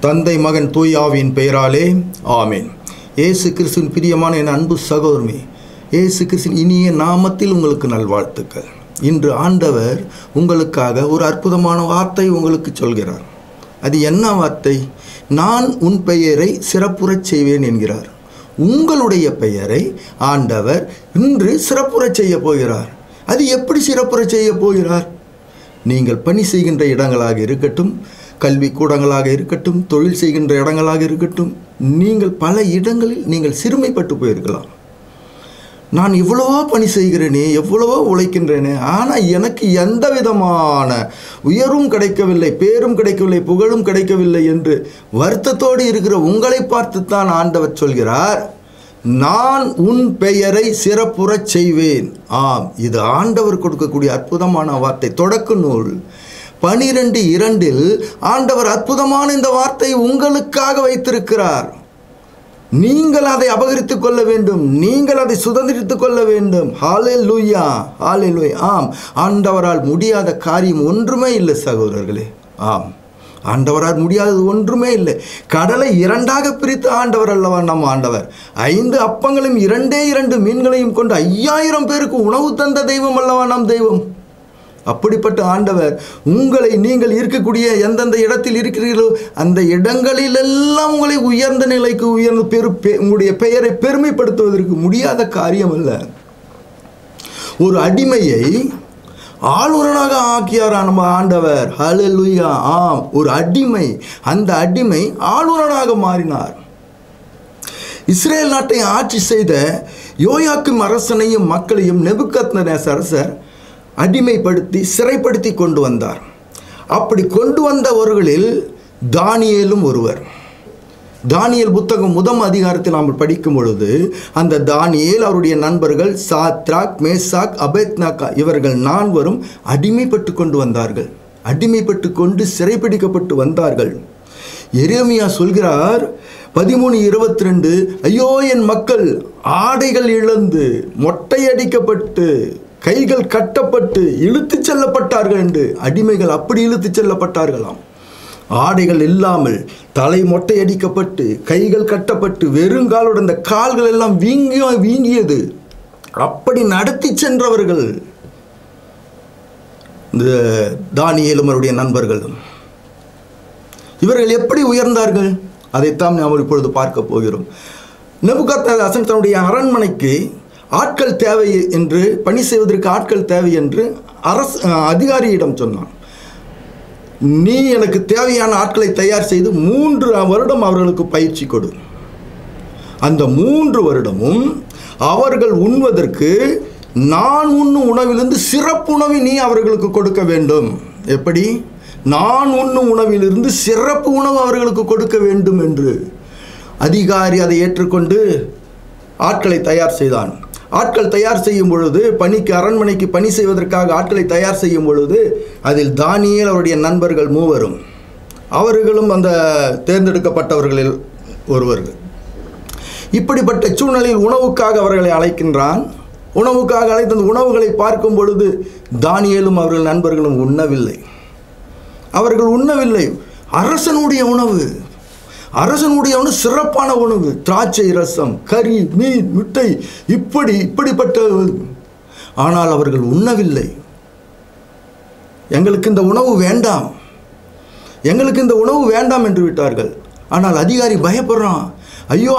தந்தை மகன் தூய ஆவியின் பெயராலே ஆமென். இயேசு கிறிஸ்துவின் பிரியமான என் அன்பு சகோதரமே, இயேசு கிறிஸ்துவின் இனிய நாமத்தில் உங்களுக்கு நல்வாழ்த்துக்கள். இன்று ஆண்டவர் உங்களுக்காக ஒரு அற்புதமான வார்த்தை உங்களுக்கு சொல்கிறார். அது என்ன வார்த்தை? நான் உன் பெயரை சிறப்புறச் செய்வேன் என்கிறார். உங்களுடைய பெயரை ஆண்டவர் இன்று சிறப்புறச் செய்ய போகிறார். அது எப்படி சிறப்புறச் செய்ய போகிறார்? நீங்கள் பணி செய்கின்ற இடங்களாக இருக்கட்டும், கல்வி கூடங்களாக இருக்கட்டும், தொழில் செய்கின்ற இடங்களாக இருக்கட்டும், நீங்கள் பல இடங்களில் நீங்கள் சிறுமைப்பட்டு போயிருக்கலாம். நான் எவ்வளவோ பணி செய்கிறேனே, எவ்வளவோ உழைக்கின்றேனே, ஆனால் எனக்கு எந்த விதமான உயர்வும் கிடைக்கவில்லை, பேரும் கிடைக்கவில்லை, புகழும் கிடைக்கவில்லை என்று வருத்தத்தோடு இருக்கிற உங்களை பார்த்துத்தான் ஆண்டவர் சொல்கிறார், நான் உன் பெயரை சிறப்புறச் செய்வேன். ஆம், இது ஆண்டவர் கொடுக்கக்கூடிய அற்புதமான வார்த்தை. தொடக்க நூல் 12:2 ஆண்டவர் அற்புதமான இந்த வார்த்தை உங்களுக்காக வைத்திருக்கிறார். நீங்கள் அதை அபகரித்துக் கொள்ள வேண்டும், நீங்கள் அதை சுதந்திரித்துக் கொள்ள வேண்டும். ஹல்லேலூயா, ஹல்லேலூயா. ஆம், ஆண்டவரால் முடியாத காரியம் ஒன்றுமே இல்லை சகோதரர்களே. ஆம், ஆண்டவரால் முடியாதது ஒன்றுமே இல்லை. கடலை 2ஆக பிரித்து ஆண்டவர் அல்லவா நம் ஆண்டவர். 5 அப்பங்களையும் 2 மீன்களையும் கொண்டு 5000 பேருக்கு உணவு தந்த தெய்வம் அல்லவா நம் தெய்வம். அப்படிப்பட்ட ஆண்டவர் உங்களை, நீங்கள் இருக்கக்கூடிய எந்தெந்த இடத்தில் இருக்கிறீர்களோ அந்த இடங்களிலெல்லாம் உங்களை உயர்ந்த நிலைக்கு உங்களுடைய பெயரை பெருமைப்படுத்துவதற்கு முடியாத காரியம் அல்ல. ஒரு அடிமையை ஆளுநராக ஆக்கியாரா நம்ம ஆண்டவர். ஹல்லேலூயா. ஆம், ஒரு அடிமை, அந்த அடிமை ஆளுநராக மாறினார். இஸ்ரேல் நாட்டை ஆட்சி செய்த யோயாக்கிம் அரசனையும் மக்களையும் நேபுகாத்நேசர் அரசர் அடிமைப்படுத்தி சிறைப்படுத்தி கொண்டு வந்தார். அப்படி கொண்டு வந்தவர்களில் தானியேலும் ஒருவர். தானியேல் புத்தகம் 1 அதிகாரத்தில் நாம் படிக்கும் பொழுது அந்த தானியேல், அவருடைய நண்பர்கள் சாத்ராக், மேசாக், அபேத்நேகோ இவர்கள் 4 அடிமைப்பட்டு கொண்டு வந்தார்கள். அடிமைப்பட்டு கொண்டு சிறைப்பிடிக்கப்பட்டு வந்தார்கள். எரேமியா சொல்கிறார் 13:22, ஐயோ என் மக்கள் ஆடைகள் இழந்து மொட்டையடிக்கப்பட்டு கைகள் கட்டப்பட்டு இழுத்துச் செல்லப்பட்டார்கள் என்று. அடிமைகள் அப்படி இழுத்துச் செல்லப்பட்டார்களாம். ஆடைகள் இல்லாமல் தலை மொட்டையடிக்கப்பட்டு கைகள் கட்டப்பட்டு வெறுங்காலுடன் அந்த கால்கள் எல்லாம் வீங்கியது. அப்படி நடத்தி சென்றவர்கள் இந்த தானியேலும் அவருடைய நண்பர்களும். இவர்கள் எப்படி உயர்ந்தார்கள்? அதைத்தான் நாம் இப்பொழுது பார்க்க போகிறோம். நேபுகாத்நேசர் தன்னுடைய அரண்மனைக்கு ஆட்கள் தேவை என்று, பணி செய்வதற்கு ஆட்கள் தேவை என்று அதிகாரியிடம் சொன்னான். நீ எனக்கு தேவையான ஆட்களை தயார் செய்து 3 வருடம் அவர்களுக்கு பயிற்சி கொடு. அந்த 3 வருடமும் அவர்கள் உண்வதற்கு நான் உண்ணும் உணவிலிருந்து சிறப்பு உணவை நீ அவர்களுக்கு கொடுக்க வேண்டும். எப்படி? நான் உண்ணும் உணவிலிருந்து சிறப்பு உணவு அவர்களுக்கு கொடுக்க வேண்டும் என்று அதிகாரி அதை ஏற்றுக்கொண்டு ஆட்களை தயார் செய்தான். ஆட்கள் தயார் செய்யும் பொழுது, பணிக்கு, அரண்மனைக்கு பணி செய்வதற்காக ஆட்களை தயார் செய்யும் பொழுது அதில் தானியேல் அவருடைய நண்பர்கள் 3 அவர்களும் அந்த தேர்ந்தெடுக்கப்பட்டவர்களில் ஒருவர்கள். இப்படிப்பட்ட சூழ்நிலையில் உணவுக்காக அவர்களை அழைக்கின்றான். உணவுக்காக அழைத்த அந்த உணவுகளை பார்க்கும் பொழுது தானியேலும் அவர்கள் நண்பர்களும் உண்ணவில்லை. அவர்கள் உண்ணவில்லை. அரசனுடைய உணவு, அரசனுடைய சிறப்பான உணவு, திராட்சை ரசம், கறி, மீன், முட்டை, இப்படிப்பட்ட. ஆனால் அவர்கள் உண்ணவில்லை. எங்களுக்கு இந்த உணவு வேண்டாம், எங்களுக்கு இந்த உணவு வேண்டாம் என்று விட்டார்கள். ஆனால் அதிகாரி பயப்படுறான். ஐயோ,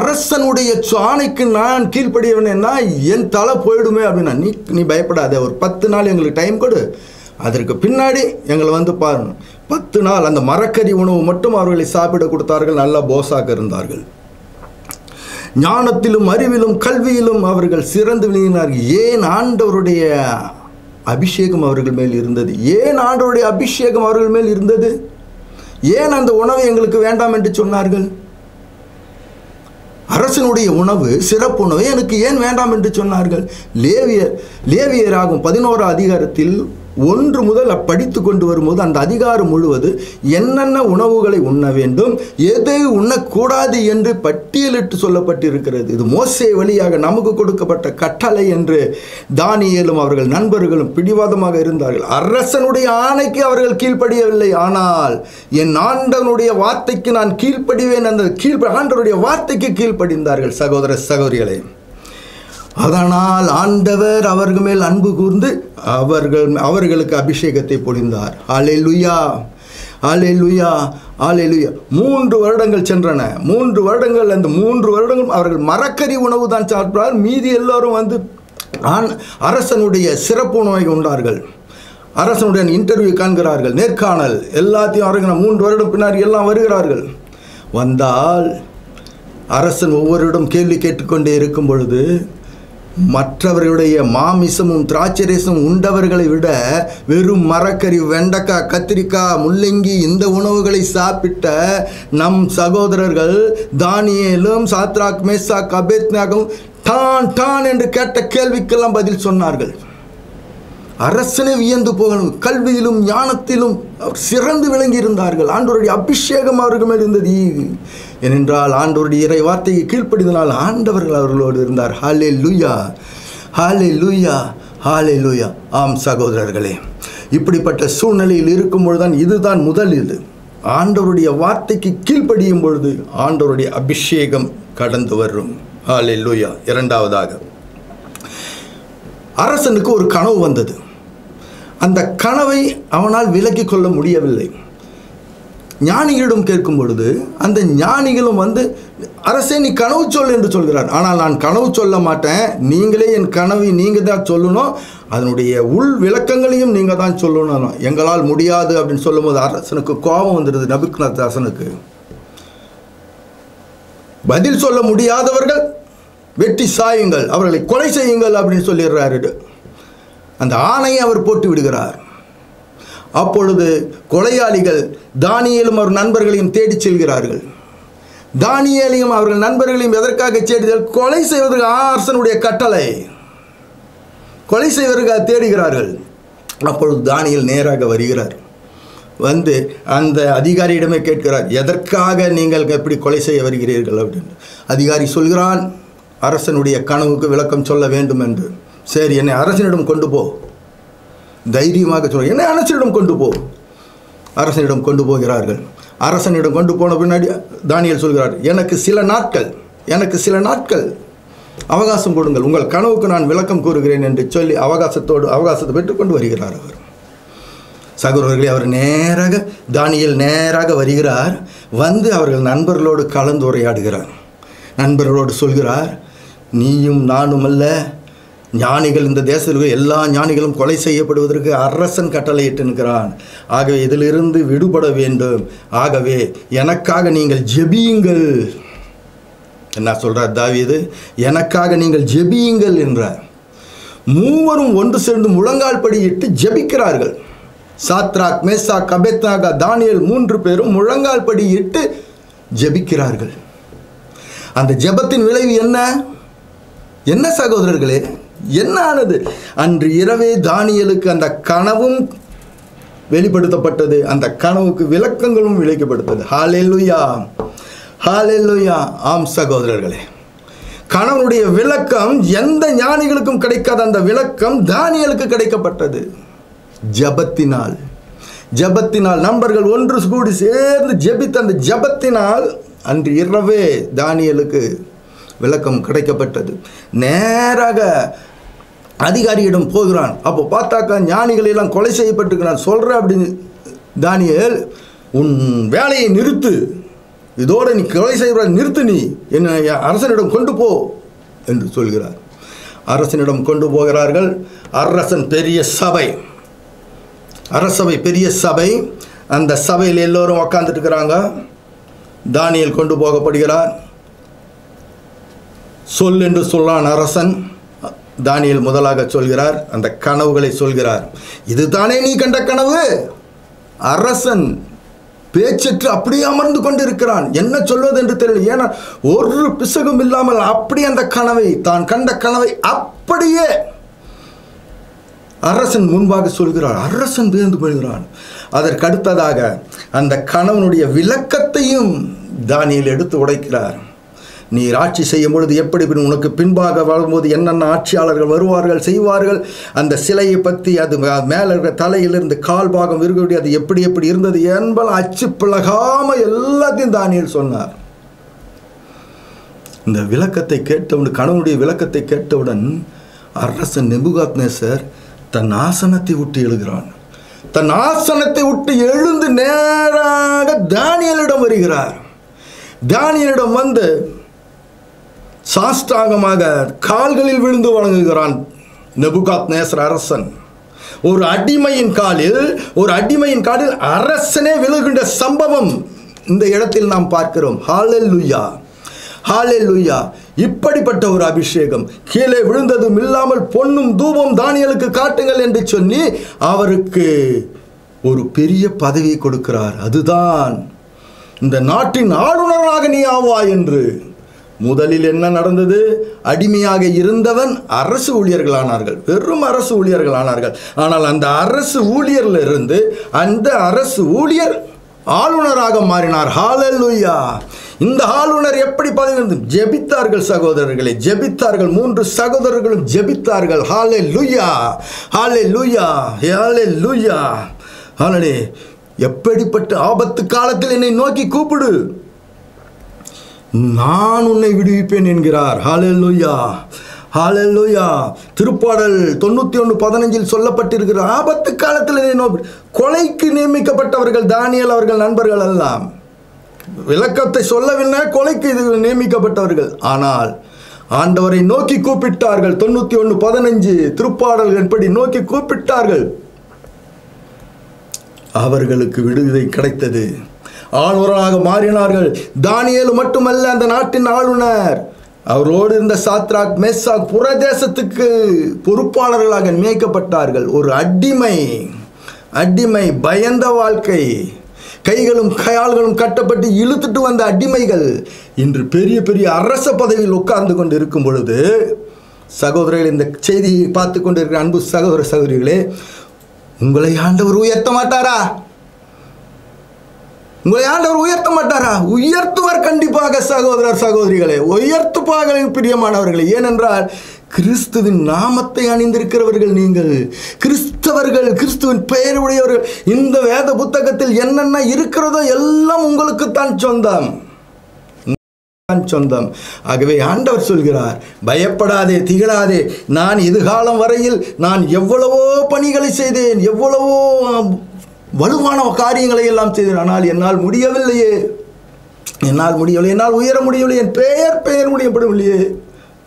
அரசனுடைய ஆணைக்கு நான் கீழ்ப்படியவனேன்னா என் தலை போயிடுமே அப்படின்னா. நீ பயப்படாத, ஒரு 10 நாள் எங்களுக்கு டைம் கொடு, அதற்கு பின்னாடி எங்களை பாருங்க. 10 நாள் அந்த மரக்கறி உணவு மட்டும் அவர்களை சாப்பிட கொடுத்தார்கள். நல்ல போசாக இருந்தார்கள். ஞானத்திலும் அறிவிலும் கல்வியிலும் அவர்கள் சிறந்து விளங்கினார்கள். ஏன்? ஆண்டவருடைய அபிஷேகம் அவர்கள் மேல் இருந்தது. ஏன் ஆண்டவருடைய அபிஷேகம் அவர்கள் மேல் இருந்தது? ஏன் அந்த உணவை எங்களுக்கு வேண்டாம் என்று சொன்னார்கள்? அரசனுடைய உணவு, சிறப்பு உணவை எனக்கு ஏன் வேண்டாம் என்று சொன்னார்கள்? லேவியராகும் 11 அதிகாரத்தில் 1 முதல் படித்து கொண்டு வரும்போது அந்த அதிகாரம் முழுவது என்னென்ன உணவுகளை உண்ண வேண்டும், எதை உண்ணக்கூடாது என்று பட்டியலிட்டு சொல்லப்பட்டிருக்கிறது. இது மோசே வழியாக நமக்கு கொடுக்கப்பட்ட கட்டளை என்று தானியேலும் அவர்கள் நண்பர்களும் பிடிவாதமாக இருந்தார்கள். அரசனுடைய ஆணைக்கு அவர்கள் கீழ்ப்படியவில்லை. ஆனால் என் ஆண்டவனுடைய வார்த்தைக்கு நான் கீழ்ப்படிவேன், அந்த ஆண்டவருடைய வார்த்தைக்கு கீழ்ப்படிந்தார்கள் சகோதர சகோதரிகளே. அதனால் ஆண்டவர் அவர்கள் மேல் அன்பு கூர்ந்து அவர்களுக்கு அபிஷேகத்தை பொழிந்தார். அல்லேலூயா, அல்லேலூயா, அல்லேலூயா. 3 வருடங்கள் சென்றன. 3 வருடங்கள், அந்த 3 வருடங்கள் அவர்கள் மரக்கறி உணவு தான் சாப்பிட்டார். மீதி எல்லோரும் வந்து அரசனுடைய சிறப்பு உணவை உண்டார்கள். அரசனுடைய இன்டர்வியூ காண்கிறார்கள், நேர்காணல் எல்லாத்தையும் அவர்கள் 3 வருடம் பின்னாடி எல்லாம் வருகிறார்கள். வந்தால் அரசன் ஒவ்வொருடம் கேள்வி கேட்டுக்கொண்டே இருக்கும் பொழுது மற்றவர்களுடைய மாமிசமும் திராட்சரசமும் உண்டவர்களை விட வெறும் மரக்கறி, வெண்டைக்காய், கத்திரிக்காய், முள்ளங்கி இந்த உணவுகளை சாப்பிட்ட நம் சகோதரர்கள் தானியேலும் சாத்ராக், மேசாக், அபேத்நேகோவும் டான் டான் என்று கேட்ட கேள்விக்கெல்லாம் பதில் சொன்னார்கள். அரசனை வியந்து போகணும். கல்வியிலும் ஞானத்திலும் அவர் சிறந்து விளங்கி இருந்தார்கள். ஆண்டவருடைய அபிஷேகம் அவர்கள் மேல் இருந்தது. ஏனென்றால் ஆண்டவருடைய இறை வார்த்தையை கீழ்ப்படிதனால் ஆண்டவர்கள் அவர்களோடு இருந்தார். ஹல்லேலூயா, ஹல்லேலூயா, ஹல்லேலூயா. ஆம் சகோதரர்களே, இப்படிப்பட்ட சூழ்நிலையில் இருக்கும் பொழுதுதான் இதுதான் முதல் இது. ஆண்டவருடைய வார்த்தைக்கு கீழ்ப்படியும் பொழுது ஆண்டவருடைய அபிஷேகம் கடந்து வரும். ஹல்லேலூயா. இரண்டாவதாக, அரசனுக்கு ஒரு கனவு வந்தது. அந்த கனவை அவனால் விலக்கிக் கொள்ள முடியவில்லை. ஞானிகளிடம் கேட்கும் பொழுது அந்த ஞானிகளும் வந்து, அரசே நீ கனவு சொல் என்று சொல்கிறார். ஆனால் நான் கனவு சொல்ல மாட்டேன், நீங்களே என் கனவை நீங்கள் தான் சொல்லணும், அதனுடைய உள் விளக்கங்களையும் நீங்கள் தான் சொல்லணும், எங்களால் முடியாது அப்படின்னு சொல்லும்போது அரசனுக்கு கோபம் வந்துடுது. நபுக்கத்நேசருக்கு பதில் சொல்ல முடியாதவர்கள் வெட்டி சாயுங்கள், அவர்களை கொலை செய்யுங்கள் அப்படின்னு சொல்லிடுறாரு. அந்த ஆணையை அவர் போட்டு விடுகிறார். அப்பொழுது கொலையாளிகள் தானியேலும் அவர் நண்பர்களையும் தேடி செல்கிறார்கள். தானியேலையும் அவர்கள் நண்பர்களையும் எதற்காக தேடுதல்? கொலை செய்வதற்கு அரசனுடைய கட்டளை, கொலை செய்வதற்காக தேடுகிறார்கள். அப்பொழுது தானியேல் நேராக வருகிறார். வந்து அந்த அதிகாரியிடமே கேட்கிறார், எதற்காக நீங்கள் எப்படி கொலை செய்ய வருகிறீர்கள் அப்படின்னு. அதிகாரி சொல்கிறான், அரசனுடைய கனவுக்கு விளக்கம் சொல்ல வேண்டும் என்று. சரி, என்னை அரசனிடம் கொண்டு போ. தைரியமாக சொல்ல, என்னை அரசனிடம் கொண்டு போ. அரசனிடம் கொண்டு போகிறார்கள். அரசனிடம் கொண்டு போன பின்னாடி தானியேல் சொல்கிறார், எனக்கு சில நாட்கள் அவகாசம் கொடுங்கள், உங்கள் கனவுக்கு நான் விளக்கம் கூறுகிறேன் என்று சொல்லி அவகாசத்தை பெற்றுக்கொண்டு வருகிறார். அவர் சகோதரர்களே, அவர் தானியேல் நேராக வருகிறார். வந்து அவர்கள் நண்பர்களோடு கலந்துரையாடுகிறார். நண்பர்களோடு சொல்கிறார், நீயும் நானும் அல்ல, ஞானிகள் இந்த தேசத்தில் எல்லா ஞானிகளும் கொலை செய்யப்படுவதற்கு அரசன் கட்டளையிட்டு இருக்கிறான். ஆகவே இதிலிருந்து விடுபட வேண்டும். ஆகவே எனக்காக நீங்கள் ஜெபியுங்கள். என்ன சொல்றார் தாவீது? எனக்காக நீங்கள் ஜெபியுங்கள் என்றார். மூவரும் ஒன்று சேர்ந்து முழங்கால் படியிட்டு ஜெபிக்கிறார்கள். சாத்ராக், மேசாக், அபேத்நேகோ, தானியேல் 3 பேரும் முழங்கால் படியிட்டு ஜெபிக்கிறார்கள். அந்த ஜெபத்தின் விளைவு என்ன சகோதரர்களே? என்ன ஆனது? அன்று இரவே தானியேலுக்கு அந்த கனவும் வெளிப்படுத்தப்பட்டது, அந்த கனவுக்கு விளக்கங்களும் விளக்கப்பட்டது. ஹல்லேலூயா, ஹல்லேலூயா. ஆம் சகோதரர்களே, கனவுடைய விளக்கம் எந்த ஞானிகளுக்கும் கிடைக்காத அந்த விளக்கம் தானியேலுக்கு கிடைக்கப்பட்டது. ஜெபத்தினால் நண்பர்கள் ஒன்று கூடி சேர்ந்து ஜெபித்த அந்த ஜெபத்தினால் அன்று இரவே தானியேலுக்கு விளக்கம் கிடைக்கப்பட்டது. நேராக அதிகாரியிடம் போகிறான். அப்போ பார்த்தாக்கா ஞானிகள் எல்லாம் கொலை செய்யப்பட்டிருக்கிறான். சொல்கிற அப்படின்னு, தானியேல் உன் வேலையை நிறுத்து, இதோடு நீ கொலை செய்ய நிறுத்து, நீ என்னை அரசனிடம் கொண்டு போ என்று சொல்கிறார். அரசனிடம் கொண்டு போகிறார்கள். அரசன் பெரிய சபை, அரசபை பெரிய சபை. அந்த சபையில் எல்லோரும் உக்காந்துட்டு இருக்கிறாங்க. தானியேல் கொண்டு போகப்படுகிறார். சொல் என்று சொல்லான் அரசன். தானியேல் முதலாக சொல்கிறார், அந்த கனவுகளை சொல்கிறார். இதுதானே நீ கண்ட கனவு? அரசன் பேச்சற்று அப்படியே அமர்ந்து கொண்டு இருக்கிறான். என்ன சொல்வது என்று தெரியல. ஏன்னா ஒரு பிசகும் இல்லாமல் அப்படி அந்த கனவை, தான் கண்ட கனவை அப்படியே அரசன் முன்பாக சொல்கிறார். அரசன் வியந்து போகிறான். அதற்கடுத்ததாக அந்த கணவனுடைய விளக்கத்தையும் தானியேல் எடுத்து உடைக்கிறார். நீர் ஆட்சி செய்யும் பொழுது எப்படி உனக்கு பின்பாக வரும்போது என்னென்ன ஆட்சியாளர்கள் வருவார்கள் செய்வார்கள், அந்த சிலையை பற்றி அது மேலே இருக்கிற தலையிலிருந்து கால் பாகம் இருக்கக்கூடிய அது எப்படி எப்படி இருந்தது என்பது அச்சு பிளகாமல் எல்லாத்தையும் தானியேல் சொன்னார். இந்த விளக்கத்தை கேட்டவுடன், கணவனுடைய விளக்கத்தை கேட்டவுடன் அரசன் நேபுகாத்நேசர் தன் ஆசனத்தை விட்டு எழுகிறான். தன் ஆசனத்தை விட்டு எழுந்து நேராக தானியேலிடம் வருகிறார். தானியேலிடம் வந்து சாஷ்டாங்கமாக கால்களில் விழுந்து வணங்குகிறான் நேபுகாத்நேசர் அரசன். ஒரு அடிமையின் காலில் அரசனே விழுகின்ற சம்பவம் இந்த இடத்தில் நாம் பார்க்கிறோம். ஹல்லேலூயா, ஹல்லேலூயா. இப்படிப்பட்ட ஒரு அபிஷேகம் கீழே விழுந்ததும் இல்லாமல் பொன்னும் தூபம் தானியேலுக்கு காட்டுங்கள் என்று சொல்லி அவருக்கு ஒரு பெரிய பதவியை கொடுக்கிறார். அதுதான் இந்த நாட்டின் ஆளுநராக நீ ஆவாய் என்று. முதலில் என்ன நடந்தது? அடிமையாக இருந்தவன் அரசு ஊழியர்களானார்கள், வெறும் அரசு ஊழியர்களானார்கள். ஆனால் அந்த அரசு ஊழியர்ல இருந்து அந்த அரசு ஊழியர் ஆளுநராக மாறினார். ஹல்லேலூயா. இந்த ஆளுநர் எப்படி பதவி வந்து ஜெபித்தார்கள் சகோதரர்களை, ஜெபித்தார்கள். 3 சகோதரர்களும் ஜெபித்தார்கள். ஹல்லேலூயா, ஹல்லேலூயா, ஹல்லேலூயா. ஹல்லேலூயா. எப்படிப்பட்ட ஆபத்து காலத்தில் என்னை நோக்கி கூப்பிடு, நான் உன்னை விடுவிப்பேன் என்கிறார். ஹல்லேலூயா, ஹல்லேலூயா. திருப்பாடல் 91:15 சொல்லப்பட்டிருக்கிற ஆபத்து காலத்தில் என்னை நோக்கி. கொலைக்கு நியமிக்கப்பட்டவர்கள் தானியேல் அவர்கள் நண்பர்கள் எல்லாம் விளக்கத்தை சொல்லவில்லை, கொலைக்கு நியமிக்கப்பட்டவர்கள். ஆனால் ஆண்டவரை நோக்கி கூப்பிட்டார்கள். 91:15 திருப்பாடல் எப்படி நோக்கி கூப்பிட்டார்கள், அவர்களுக்கு விடுதலை கிடைத்தது. ஆளுநராக மாறினார்கள். தானியேல் மட்டுமல்ல, அந்த நாட்டின் ஆளுநர், அவரோடு இருந்த சாத்ராக் மேசாக் புறதேசத்துக்கு பொறுப்பாளர்களாக நியமிக்கப்பட்டார்கள். ஒரு அடிமை பயந்த வாழ்க்கை, கைகளும் கையாள்களும் கட்டப்பட்டு இழுத்துட்டு வந்த அடிமைகள் இன்று பெரிய பெரிய அரச பதவியில் உட்கார்ந்து கொண்டு இருக்கும் பொழுது, சகோதரர்கள், இந்த செய்தியை பார்த்து கொண்டிருக்கிற அன்பு சகோதர சகோதரிகளே, உங்களை ஆண்டவர் உயர்த்த மாட்டாரா? உங்களை ஆண்டவர் உயர்த்த மாட்டாரா? உயர்த்துவார் கண்டிப்பாக சகோதரர் சகோதரிகளே, உயர்த்துப்பார்கள் பிரியமானவர்களே. ஏனென்றால் கிறிஸ்துவின் நாமத்தை அணிந்திருக்கிறவர்கள் நீங்கள், கிறிஸ்தவர்கள், கிறிஸ்துவின் பெயர் உடையவர்கள். இந்த வேத புத்தகத்தில் என்னென்ன இருக்கிறதோ எல்லாம் உங்களுக்குத்தான் சொந்தம். ஆகவே ஆண்டவர் சொல்கிறார், பயப்படாதே, திகழாதே. நான் இதுகாலம் வரையில் நான் எவ்வளவோ பணிகளை செய்தேன், எவ்வளவோ வலுவான காரியங்களை எல்லாம் செய்தேன். ஆனால் என்னால் முடியவில்லையே, என்னால் உயர முடியவில்லை, என் பெயர் முடியப்படவில்லையே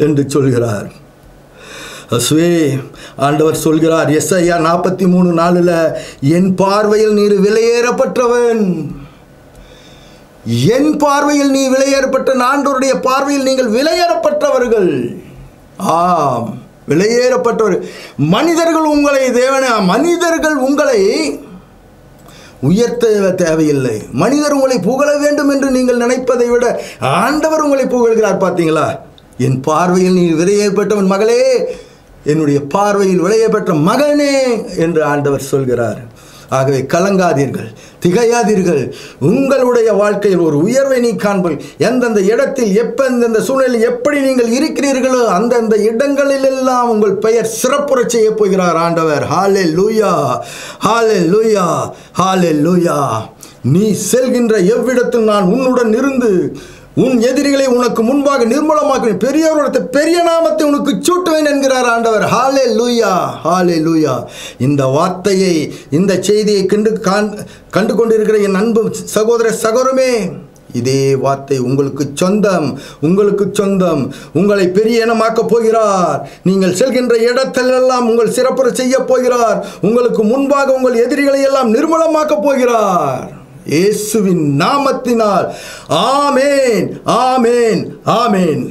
என்று சொல்கிறார். அசுவே ஆண்டவர் சொல்கிறார் எஸ்ஐயா 43:4, என் பார்வையில் நீர் விலையேறப்பட்டவன், என் பார்வையில் நீ விலையேறப்பட்ட, ஆண்டவருடைய பார்வையில் நீங்கள் விலையேறப்பட்டவர்கள். ஆம், விலையேறப்பட்டவர்கள். மனிதர்கள் உங்களை உயர்த்த தேவையில்லை. மனிதர் உங்களை புகழ வேண்டும் என்று நீங்கள் நினைப்பதை விட ஆண்டவர் உங்களை புகழ்கிறார். பார்த்தீங்களா? என் பார்வையில் நீ விலையேறப்பட்டவன் மகளே, என்னுடைய பார்வையில் விலையேறப்பட்ட மகனே என்று ஆண்டவர் சொல்கிறார். ஆகவே கலங்காதீர்கள், திகையாதீர்கள். உங்களுடைய வாழ்க்கையில் ஒரு உயர்வை நீ காண்பீர்கள். எந்தெந்த இடத்தில் எந்தெந்த சூழ்நிலையில் எப்படி நீங்கள் இருக்கிறீர்களோ அந்தந்த இடங்களில் எல்லாம் உங்கள் பெயர் சிறப்புறச் செய்ய போகிறார் ஆண்டவர். ஹல்லேலூயா, ஹல்லேலூயா, ஹல்லேலூயா. நீ செல்கின்ற எவ்விடத்தில் நான் உன்னுடன் இருந்து உன் எதிரிகளை உனக்கு முன்பாக நிர்மூலமாக்குவேன், பெரியவரோட பெரிய நாமத்தை உனக்கு சூட்டுவேன் என்கிறார் ஆண்டவர். ஹல்லேலூயா, ஹல்லேலூயா. இந்த வார்த்தையை, இந்த செய்தியை கண்டு கொண்டிருக்கிற என் அன்பு சகோதர சகோதரமே, இதே வார்த்தை உங்களுக்கு சொந்தம். உங்களை பெரிய இனமாக்கப் போகிறார். நீங்கள் செல்கின்ற இடத்திலெல்லாம் உங்கள் சிறப்புற செய்ய போகிறார். உங்களுக்கு முன்பாக உங்கள் எதிரிகளை எல்லாம் நிர்மூலமாக்கப் போகிறார். இயேசுவின் நாமத்தினால். ஆமேன், ஆமேன், ஆமேன்.